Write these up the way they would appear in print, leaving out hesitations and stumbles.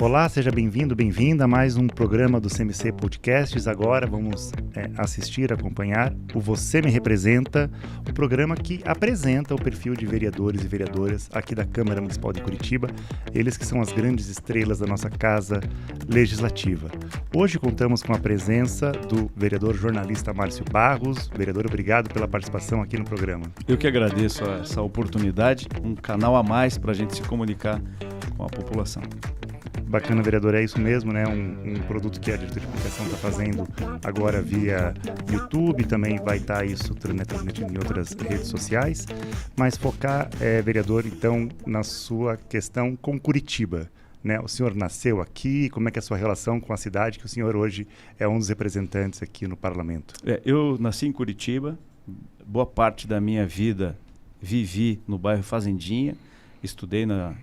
Olá, seja bem-vindo, bem-vinda a mais um programa do CMC Podcasts. Agora vamos assistir, acompanhar o Você Me Representa, o programa que apresenta o perfil de vereadores e vereadoras aqui da Câmara Municipal de Curitiba, eles que são as grandes estrelas da nossa Casa Legislativa. Hoje contamos com a presença do vereador jornalista Márcio Barros. Vereador, obrigado pela participação aqui no programa. Eu que agradeço essa oportunidade, um canal a mais para a gente se comunicar com a população. Bacana, vereador, é isso mesmo, né? Um produto que a diretoria de comunicação está fazendo agora via YouTube, também vai estar isso transmitindo em outras redes sociais, mas focar, vereador, então, na sua questão com Curitiba, né? O senhor nasceu aqui, como é que é a sua relação com a cidade, que o senhor hoje é um dos representantes aqui no parlamento? Eu nasci em Curitiba, boa parte da minha vida vivi no bairro Fazendinha, estudei na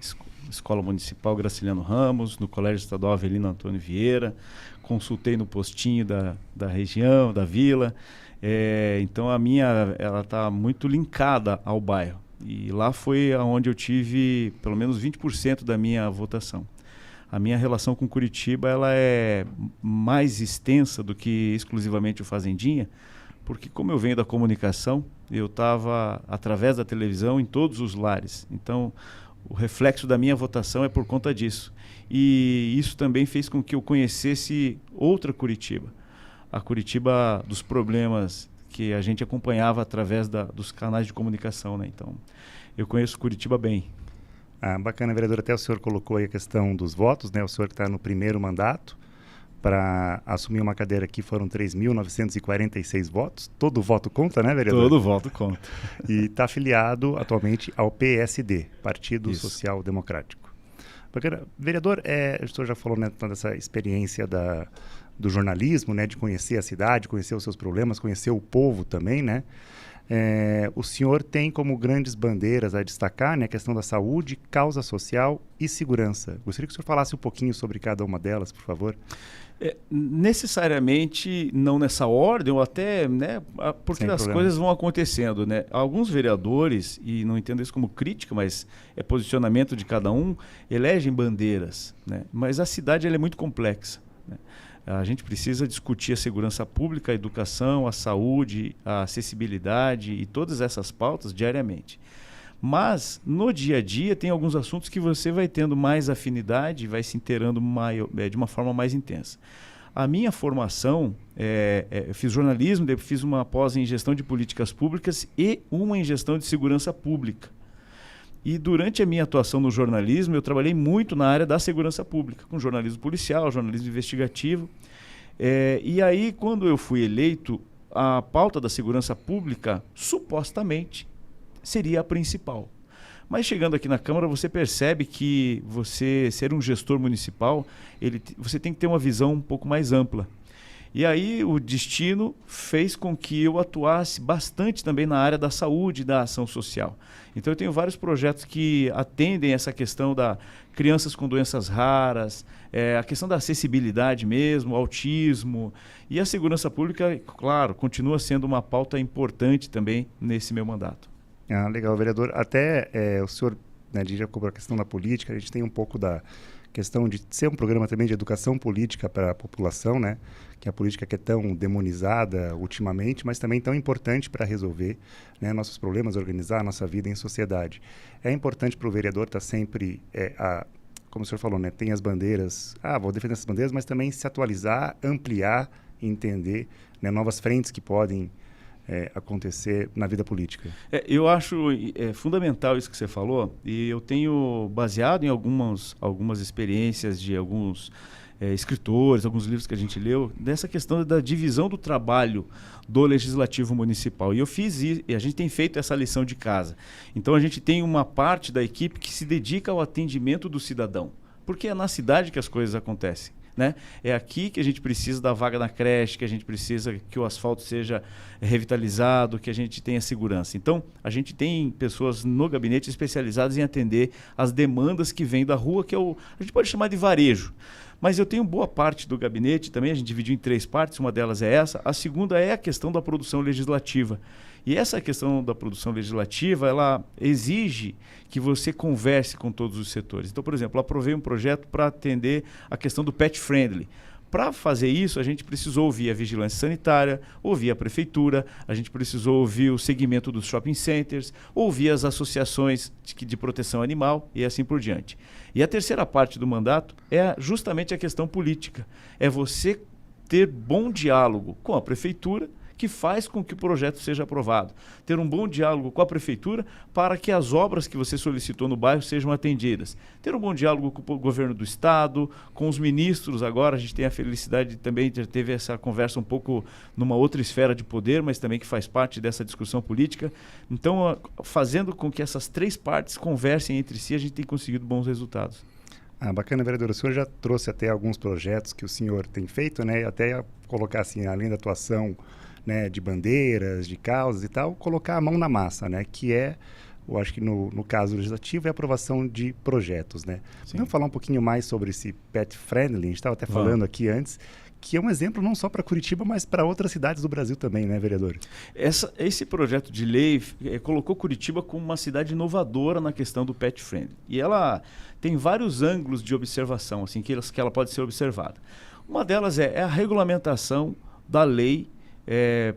Escola Municipal Graciliano Ramos, no Colégio Estadual Avelino Antônio Vieira, consultei no postinho da região, da vila, então ela está muito linkada ao bairro, e lá foi onde eu tive pelo menos 20% da minha votação. A minha relação com Curitiba ela é mais extensa do que exclusivamente o Fazendinha, porque como eu venho da comunicação, eu estava através da televisão em todos os lares, então o reflexo da minha votação é por conta disso. E isso também fez com que eu conhecesse outra Curitiba. A Curitiba dos problemas que a gente acompanhava através dos canais de comunicação, né? Então, eu conheço Curitiba bem. Bacana, vereador. Até o senhor colocou aí a questão dos votos, né? O senhor que está no primeiro mandato. Para assumir uma cadeira aqui foram 3.946 votos. Todo voto conta, né, vereador? Todo voto conta. E está afiliado atualmente ao PSD, Partido Social Democrático. Bacana. Vereador, o senhor já falou, né, dessa experiência do jornalismo, né, de conhecer a cidade, conhecer os seus problemas, conhecer o povo também, né? O senhor tem como grandes bandeiras a destacar, né, a questão da saúde, causa social e segurança. Gostaria que o senhor falasse um pouquinho sobre cada uma delas, por favor. Necessariamente não nessa ordem, ou até, né, porque as coisas vão acontecendo, né? Alguns vereadores, e não entendo isso como crítica, mas é posicionamento de cada um, elegem bandeiras, né? Mas a cidade ela é muito complexa, né? A gente precisa discutir a segurança pública, a educação, a saúde, a acessibilidade e todas essas pautas diariamente. Mas, no dia a dia, tem alguns assuntos que você vai tendo mais afinidade, vai se inteirando de uma forma mais intensa. A minha formação, eu fiz jornalismo, depois fiz uma pós em gestão de políticas públicas e uma em gestão de segurança pública. E durante a minha atuação no jornalismo, eu trabalhei muito na área da segurança pública, com jornalismo policial, jornalismo investigativo. E aí, quando eu fui eleito, a pauta da segurança pública, supostamente, seria a principal. Mas chegando aqui na Câmara, você percebe que você ser um gestor municipal, você tem que ter uma visão um pouco mais ampla. E aí o destino fez com que eu atuasse bastante também na área da saúde e da ação social. Então eu tenho vários projetos que atendem essa questão da crianças com doenças raras, a questão da acessibilidade mesmo, autismo. E a segurança pública, claro, continua sendo uma pauta importante também nesse meu mandato. Legal, vereador. Até o senhor, né, já cobrou a questão da política, a gente tem um pouco da questão de ser um programa também de educação política para a população, né? Que a política que é tão demonizada ultimamente, mas também tão importante para resolver, né, nossos problemas, organizar a nossa vida em sociedade. É importante para o vereador estar sempre, como o senhor falou, né, tem as bandeiras, vou defender essas bandeiras, mas também se atualizar, ampliar, entender, né, novas frentes que podem acontecer na vida política. Eu acho fundamental isso que você falou, e eu tenho baseado em algumas experiências de alguns escritores, alguns livros que a gente leu, dessa questão da divisão do trabalho do Legislativo Municipal. E eu fiz isso, e a gente tem feito essa lição de casa. Então a gente tem uma parte da equipe que se dedica ao atendimento do cidadão, porque é na cidade que as coisas acontecem, né? É aqui que a gente precisa da vaga na creche, que a gente precisa que o asfalto seja revitalizado, que a gente tenha segurança. Então, a gente tem pessoas no gabinete especializadas em atender as demandas que vêm da rua, que a gente pode chamar de varejo. Mas eu tenho boa parte do gabinete também, a gente dividiu em 3 partes, uma delas é essa. A segunda é a questão da produção legislativa. E essa questão da produção legislativa, ela exige que você converse com todos os setores. Então, por exemplo, eu aprovei um projeto para atender a questão do pet friendly. Para fazer isso, a gente precisou ouvir a vigilância sanitária, ouvir a prefeitura, a gente precisou ouvir o segmento dos shopping centers, ouvir as associações de proteção animal e assim por diante. E a terceira parte do mandato é justamente a questão política. É você ter bom diálogo com a prefeitura, que faz com que o projeto seja aprovado. Ter um bom diálogo com a prefeitura para que as obras que você solicitou no bairro sejam atendidas. Ter um bom diálogo com o governo do estado, com os ministros agora. A gente tem a felicidade de também ter teve essa conversa um pouco numa outra esfera de poder, mas também que faz parte dessa discussão política. Então, fazendo com que essas 3 partes conversem entre si, a gente tem conseguido bons resultados. Bacana, vereador. O senhor já trouxe até alguns projetos que o senhor tem feito, né? Até colocar assim, além da atuação, né, de bandeiras, de causas e tal, colocar a mão na massa, né? Que é, eu acho que no caso legislativo, é a aprovação de projetos, né? Vamos falar um pouquinho mais sobre esse pet friendly, a gente estava até falando aqui antes, que é um exemplo não só para Curitiba, mas para outras cidades do Brasil também, né, vereador? Esse projeto de lei colocou Curitiba como uma cidade inovadora na questão do pet friendly. E ela tem vários ângulos de observação, assim, que ela pode ser observada. Uma delas é a regulamentação da lei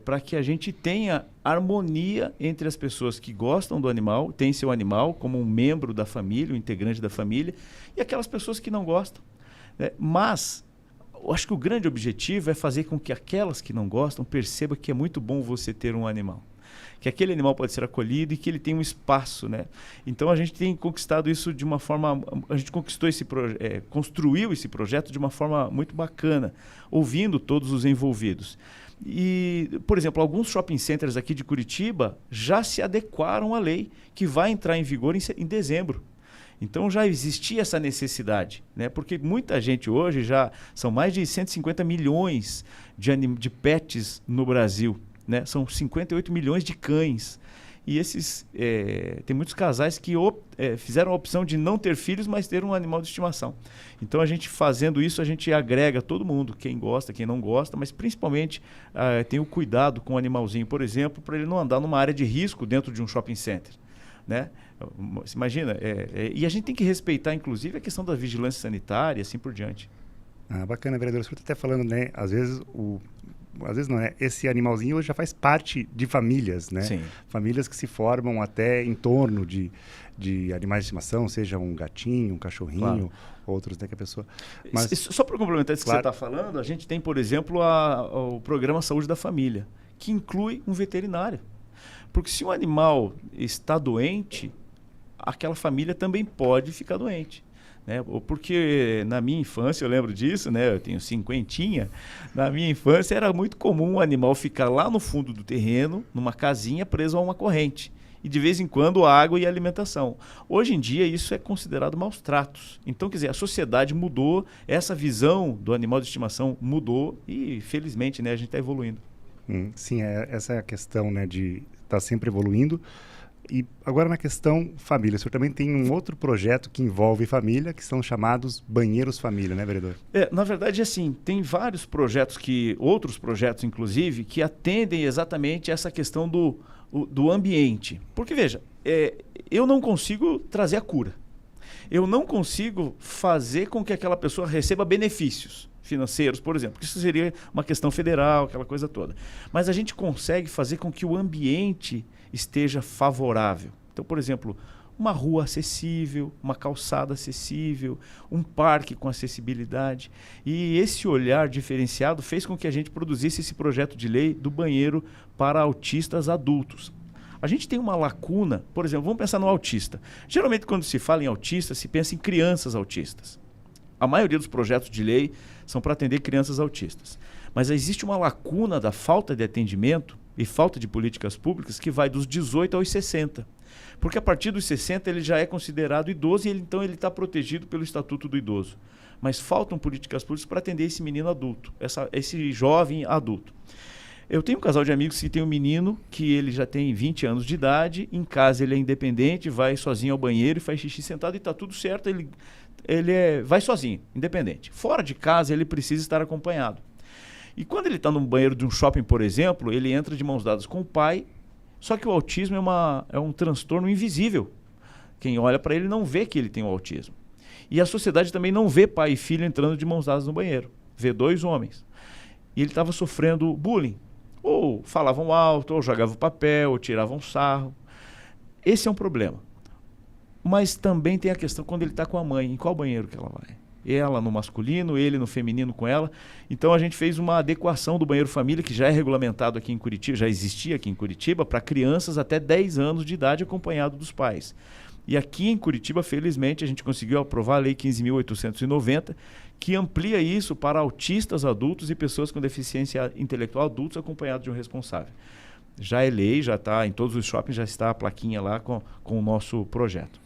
para que a gente tenha harmonia entre as pessoas que gostam do animal, têm seu animal como um membro da família, um integrante da família, e aquelas pessoas que não gostam. Né? Mas eu acho que o grande objetivo é fazer com que aquelas que não gostam percebam que é muito bom você ter um animal. Que aquele animal pode ser acolhido e que ele tem um espaço, né? Então a gente tem conquistado isso de uma forma, a gente construiu esse projeto de uma forma muito bacana, ouvindo todos os envolvidos. E, por exemplo, alguns shopping centers aqui de Curitiba já se adequaram à lei, que vai entrar em vigor em dezembro. Então já existia essa necessidade, né? Porque muita gente hoje, já são mais de 150 milhões de pets no Brasil, né? São 58 milhões de cães. E tem muitos casais que fizeram a opção de não ter filhos, mas ter um animal de estimação. Então, a gente fazendo isso, a gente agrega todo mundo, quem gosta, quem não gosta, mas principalmente tem o cuidado com o animalzinho, por exemplo, para ele não andar numa área de risco dentro de um shopping center. Né? Você imagina, e a gente tem que respeitar, inclusive, a questão da vigilância sanitária e assim por diante. Bacana, vereador. O senhor está até falando, né? Às vezes não, né? Esse animalzinho hoje já faz parte de famílias, né? Sim. Famílias que se formam até em torno de animais de estimação, seja um gatinho, um cachorrinho, claro, outros, né, que a pessoa... Mas... Só para complementar isso, claro, que você está falando, a gente tem, por exemplo, o Programa Saúde da Família, que inclui um veterinário. Porque se um animal está doente, aquela família também pode ficar doente. Né? Porque na minha infância, eu lembro disso, né? Eu tenho 50, na minha infância era muito comum o animal ficar lá no fundo do terreno, numa casinha preso a uma corrente. E de vez em quando água e alimentação. Hoje em dia isso é considerado maus tratos. Então, quer dizer, a sociedade mudou, essa visão do animal de estimação mudou e felizmente, né, a gente está evoluindo. Sim, essa é a questão, né, de estar sempre evoluindo. E agora na questão família, o senhor também tem um outro projeto que envolve família, que são chamados banheiros família, né, vereador? Na verdade, assim, tem vários projetos, outros projetos inclusive, que atendem exatamente essa questão do ambiente. Porque, veja, eu não consigo trazer a cura. Eu não consigo fazer com que aquela pessoa receba benefícios financeiros, por exemplo. Isso seria uma questão federal, aquela coisa toda. Mas a gente consegue fazer com que o ambiente esteja favorável. Então, por exemplo, uma rua acessível, uma calçada acessível, um parque com acessibilidade. E esse olhar diferenciado fez com que a gente produzisse esse projeto de lei do banheiro para autistas adultos. A gente tem uma lacuna, por exemplo, vamos pensar no autista. Geralmente, quando se fala em autista, se pensa em crianças autistas. A maioria dos projetos de lei são para atender crianças autistas. Mas existe uma lacuna da falta de atendimento e falta de políticas públicas que vai dos 18 aos 60. Porque a partir dos 60 ele já é considerado idoso e então ele está protegido pelo Estatuto do Idoso. Mas faltam políticas públicas para atender esse menino adulto, esse jovem adulto. Eu tenho um casal de amigos que tem um menino que ele já tem 20 anos de idade, em casa ele é independente, vai sozinho ao banheiro e faz xixi sentado e está tudo certo, ele vai sozinho, independente. Fora de casa, ele precisa estar acompanhado. E quando ele está no banheiro de um shopping, por exemplo, ele entra de mãos dadas com o pai, só que o autismo é um transtorno invisível. Quem olha para ele não vê que ele tem o autismo. E a sociedade também não vê pai e filho entrando de mãos dadas no banheiro. Vê 2 homens. E ele estava sofrendo bullying. Ou falavam alto, ou jogavam papel, ou tiravam sarro. Esse é um problema. Mas também tem a questão quando ele está com a mãe. Em qual banheiro que ela vai? Ela no masculino, ele no feminino com ela. Então a gente fez uma adequação do banheiro família, que já é regulamentado aqui em Curitiba, já existia aqui em Curitiba, para crianças até 10 anos de idade acompanhado dos pais. E aqui em Curitiba, felizmente, a gente conseguiu aprovar a Lei 15.890, que amplia isso para autistas adultos e pessoas com deficiência intelectual adultos acompanhados de um responsável. Já é lei, já está em todos os shoppings, já está a plaquinha lá com o nosso projeto.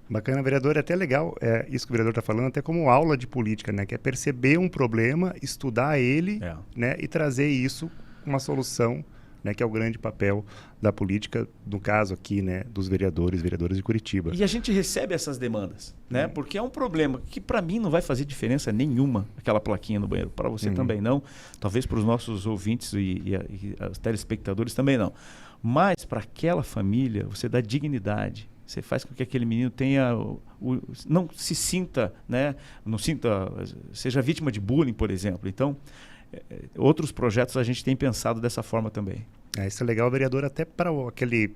Bacana, vereador, é até legal isso que o vereador está falando, até como aula de política, né? Que é perceber um problema, estudar ele, né? E trazer isso, uma solução, né? Que é o grande papel da política, no caso aqui, né? Dos vereadores de Curitiba. E a gente recebe essas demandas, né? Porque é um problema que para mim não vai fazer diferença nenhuma, aquela plaquinha no banheiro. Para você também não, talvez para os nossos ouvintes e os telespectadores também não. Mas para aquela família, você dá dignidade. Você faz com que aquele menino tenha não se sinta, né? Seja vítima de bullying, por exemplo. Então, outros projetos a gente tem pensado dessa forma também. Isso é legal, vereador, até para aquele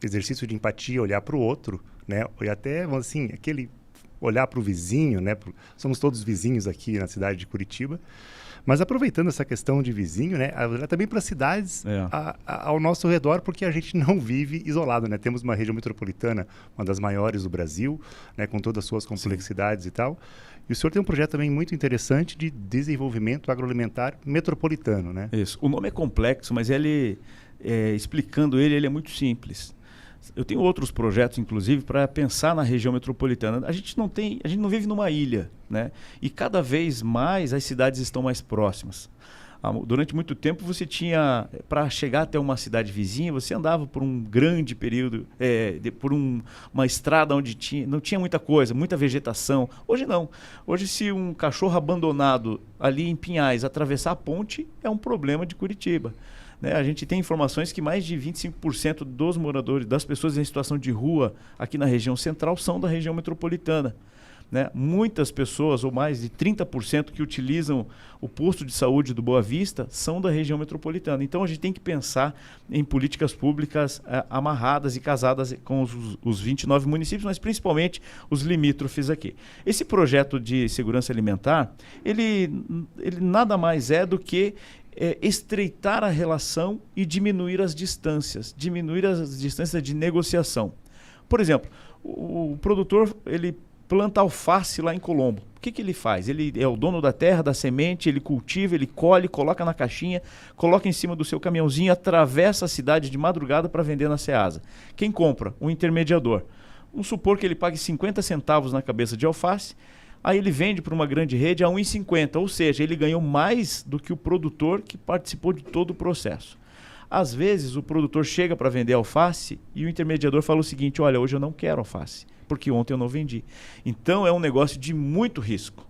exercício de empatia, olhar para o outro, né? E até, assim, aquele olhar para o vizinho, né? Somos todos vizinhos aqui na cidade de Curitiba. Mas aproveitando essa questão de vizinho, né, também para cidades ao nosso redor, porque a gente não vive isolado, né? Temos uma região metropolitana, uma das maiores do Brasil, né, com todas as suas complexidades e tal. E o senhor tem um projeto também muito interessante de desenvolvimento agroalimentar metropolitano, né? Isso. O nome é complexo, mas explicando ele é muito simples. Eu tenho outros projetos, inclusive, para pensar na região metropolitana. A gente não vive numa ilha, né? E cada vez mais as cidades estão mais próximas. Durante muito tempo você tinha, para chegar até uma cidade vizinha, você andava por um grande período, por uma estrada onde não tinha muita coisa, muita vegetação. Hoje não. Hoje, se um cachorro abandonado ali em Pinhais atravessar a ponte, é um problema de Curitiba. Né? A gente tem informações que mais de 25% dos moradores, das pessoas em situação de rua aqui na região central, são da região metropolitana. Né? Muitas pessoas, ou mais de 30% que utilizam o posto de saúde do Boa Vista, são da região metropolitana. Então a gente tem que pensar em políticas públicas amarradas e casadas com os 29 municípios, mas principalmente os limítrofes aqui.Esse projeto de segurança alimentar, ele nada mais é do que estreitar a relação e diminuir as distâncias de negociação. Por exemplo, o produtor ele planta alface lá em Colombo. O que ele faz? Ele é o dono da terra, da semente, ele cultiva, ele colhe, coloca na caixinha, coloca em cima do seu caminhãozinho, atravessa a cidade de madrugada para vender na Ceasa. Quem compra? Um intermediador. Vamos supor que ele pague 50 centavos na cabeça de alface, aí ele vende para uma grande rede a R$ 1,50, ou seja, ele ganhou mais do que o produtor que participou de todo o processo. Às vezes o produtor chega para vender alface e o intermediador fala o seguinte: olha, hoje eu não quero alface, porque ontem eu não vendi. Então é um negócio de muito risco.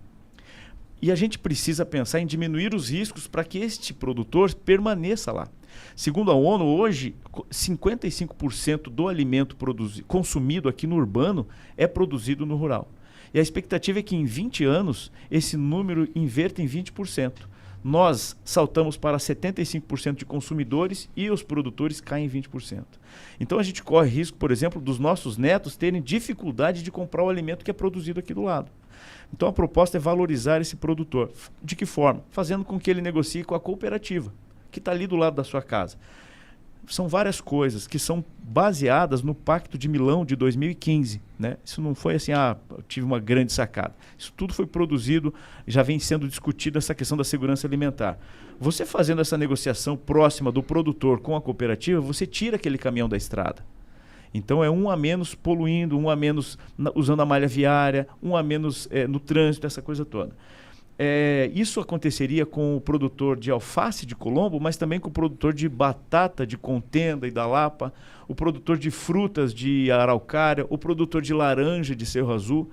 E a gente precisa pensar em diminuir os riscos para que este produtor permaneça lá. Segundo a ONU, hoje, 55% do alimento consumido aqui no urbano é produzido no rural. E a expectativa é que em 20 anos esse número inverta em 20%. Nós saltamos para 75% de consumidores e os produtores caem em 20%. Então a gente corre risco, por exemplo, dos nossos netos terem dificuldade de comprar o alimento que é produzido aqui do lado. Então a proposta é valorizar esse produtor. De que forma? Fazendo com que ele negocie com a cooperativa, que está ali do lado da sua casa. São várias coisas que são baseadas no Pacto de Milão de 2015. Né? Isso não foi assim, eu tive uma grande sacada. Isso tudo foi produzido, já vem sendo discutido essa questão da segurança alimentar. Você fazendo essa negociação próxima do produtor com a cooperativa, você tira aquele caminhão da estrada. Então é um a menos poluindo, um a menos usando a malha viária, um a menos no trânsito, essa coisa toda. Isso aconteceria com o produtor de alface de Colombo, mas também com o produtor de batata de Contenda e da Lapa, o produtor de frutas de Araucária, o produtor de laranja de Cerro Azul.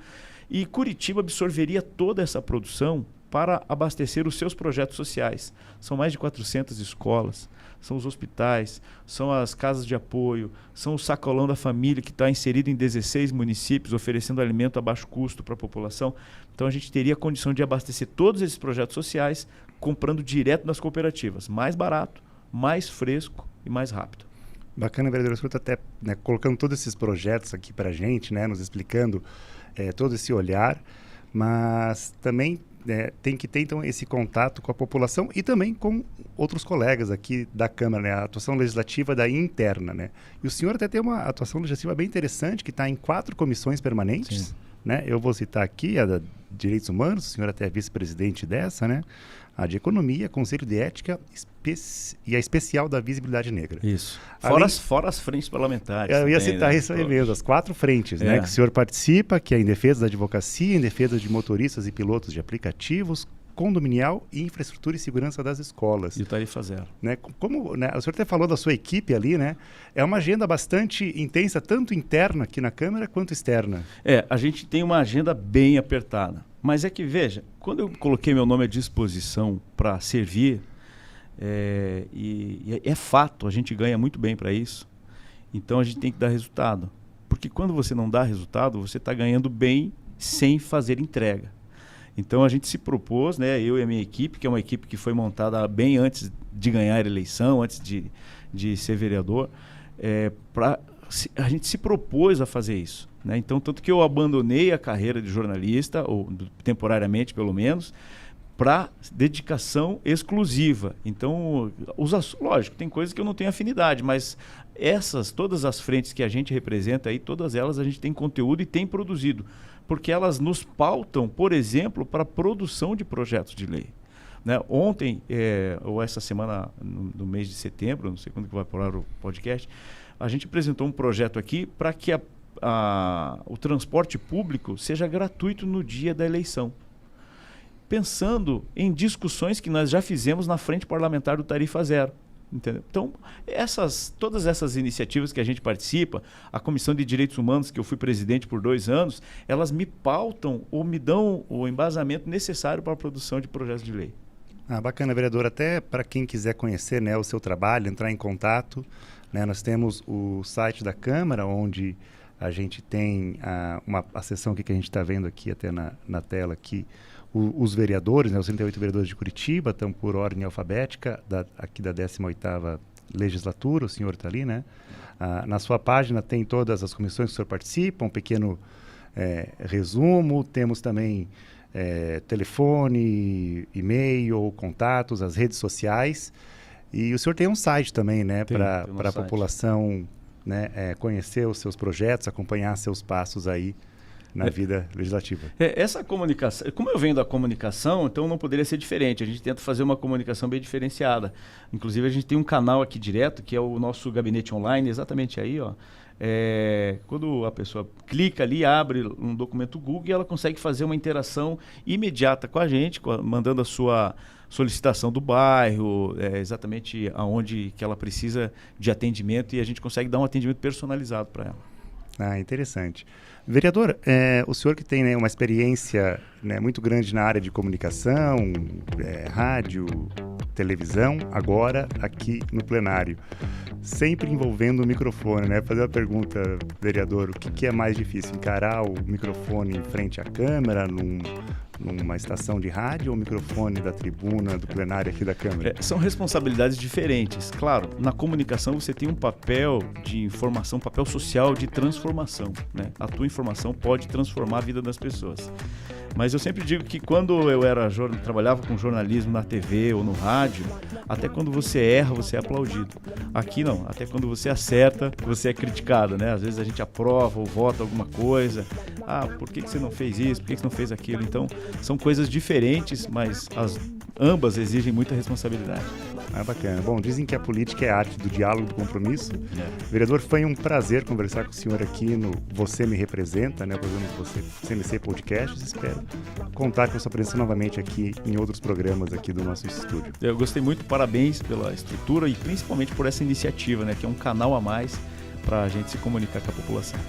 E Curitiba absorveria toda essa produção para abastecer os seus projetos sociais. São mais de 400 escolas, são os hospitais, são as casas de apoio, são o sacolão da família que está inserido em 16 municípios, oferecendo alimento a baixo custo para a população. Então a gente teria a condição de abastecer todos esses projetos sociais comprando direto nas cooperativas. Mais barato, mais fresco e mais rápido. Bacana, vereador, o senhor está até colocando todos esses projetos aqui para a gente, né, nos explicando todo esse olhar, mas também tem que ter, então, esse contato com a população e também com outros colegas aqui da Câmara, né? A atuação legislativa daí interna, né? E o senhor até tem uma atuação legislativa bem interessante, que está em 4 comissões permanentes, né? Eu vou citar aqui a da Direitos Humanos, o senhor até é vice-presidente dessa, né? A de Economia, Conselho de Ética e a especial da Visibilidade Negra. Isso. Fora as frentes parlamentares. Eu ia citar isso aí mesmo, as 4 frentes, né, que o senhor participa, que é em defesa da advocacia, em defesa de motoristas e pilotos de aplicativos, condominial e infraestrutura e segurança das escolas. E o Tarifa Zero. Né, como, né, o senhor até falou da sua equipe ali, né? É uma agenda bastante intensa, tanto interna aqui na Câmara quanto externa. A gente tem uma agenda bem apertada. Mas é que, veja, quando eu coloquei meu nome à disposição para servir, e é fato, a gente ganha muito bem para isso, então a gente tem que dar resultado. Porque quando você não dá resultado, você está ganhando bem sem fazer entrega. Então a gente se propôs, né, eu e a minha equipe, que é uma equipe que foi montada bem antes de ganhar a eleição, antes de ser vereador, a gente se propôs a fazer isso. Né? Então, tanto que eu abandonei a carreira de jornalista, ou temporariamente pelo menos, para dedicação exclusiva. Então, lógico, tem coisas que eu não tenho afinidade, mas todas as frentes que a gente representa aí, todas elas a gente tem conteúdo e tem produzido, porque elas nos pautam, por exemplo, para a produção de projetos de lei. Né? Ontem, ou essa semana, no mês de setembro, não sei quando que vai parar o podcast, a gente apresentou um projeto aqui para que o transporte público seja gratuito no dia da eleição. Pensando em discussões que nós já fizemos na frente parlamentar do Tarifa Zero. Entendeu? Então, todas essas iniciativas que a gente participa, a Comissão de Direitos Humanos, que eu fui presidente por 2 anos, elas me pautam ou me dão o embasamento necessário para a produção de projetos de lei. Bacana, vereador. Até para quem quiser conhecer, né, o seu trabalho, entrar em contato, né, nós temos o site da Câmara, onde a gente tem a seção que a gente está vendo aqui até na tela aqui, os vereadores, né, os 38 vereadores de Curitiba, estão por ordem alfabética, aqui da 18ª legislatura, o senhor está ali, né? Na sua página tem todas as comissões que o senhor participa, um pequeno resumo, temos também telefone, e-mail, contatos, as redes sociais, e o senhor tem um site também, né, para a população, né, conhecer os seus projetos, acompanhar seus passos aí na vida legislativa. Essa comunicação, como eu venho da comunicação, então não poderia ser diferente. A gente tenta fazer uma comunicação bem diferenciada. Inclusive, a gente tem um canal aqui direto, que é o nosso gabinete online, exatamente aí, ó. Quando a pessoa clica ali, abre um documento Google e ela consegue fazer uma interação imediata com a gente, mandando a sua solicitação do bairro, exatamente aonde que ela precisa de atendimento, e a gente consegue dar um atendimento personalizado para ela. Interessante. Vereador, o senhor que tem, né, uma experiência, né, muito grande na área de comunicação, rádio, televisão, agora aqui no plenário, sempre envolvendo o microfone, né? Fazer uma pergunta, vereador, o que é mais difícil? Encarar o microfone em frente à câmera, numa estação de rádio, ou o microfone da tribuna, do plenário aqui da Câmara? São responsabilidades diferentes. Claro, na comunicação você tem um papel de informação, um papel social de transformação, né? A tua informação pode transformar a vida das pessoas. Mas eu sempre digo que quando eu trabalhava com jornalismo na TV ou no rádio, até quando você erra, você é aplaudido. Aqui não, até quando você acerta, você é criticado, né? Às vezes a gente aprova ou vota alguma coisa. Por que você não fez isso? Por que você não fez aquilo? Então, são coisas diferentes, mas ambas exigem muita responsabilidade. Bacana. Bom, dizem que a política é a arte do diálogo, do compromisso. Vereador, foi um prazer conversar com o senhor aqui no Você Me Representa, né, o programa do CMC Podcasts. Espero contar com a sua presença novamente aqui em outros programas aqui do nosso estúdio. Eu gostei muito, parabéns pela estrutura e principalmente por essa iniciativa, né, que é um canal a mais para a gente se comunicar com a população.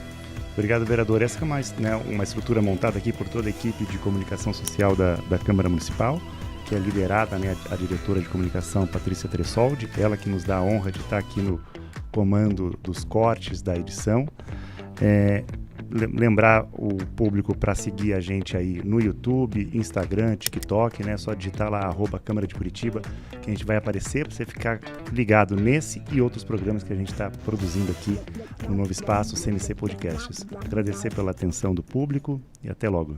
Obrigado, vereador. Essa é uma estrutura montada aqui por toda a equipe de comunicação social da Câmara Municipal, que é liderada, né, a diretora de comunicação, Patrícia Tressoldi, ela que nos dá a honra de estar aqui no comando dos cortes da edição. Lembrar o público para seguir a gente aí no YouTube, Instagram, TikTok, né? Só digitar lá @Câmara de Curitiba, que a gente vai aparecer para você ficar ligado nesse e outros programas que a gente está produzindo aqui no novo espaço CMC Podcasts. Agradecer pela atenção do público e até logo.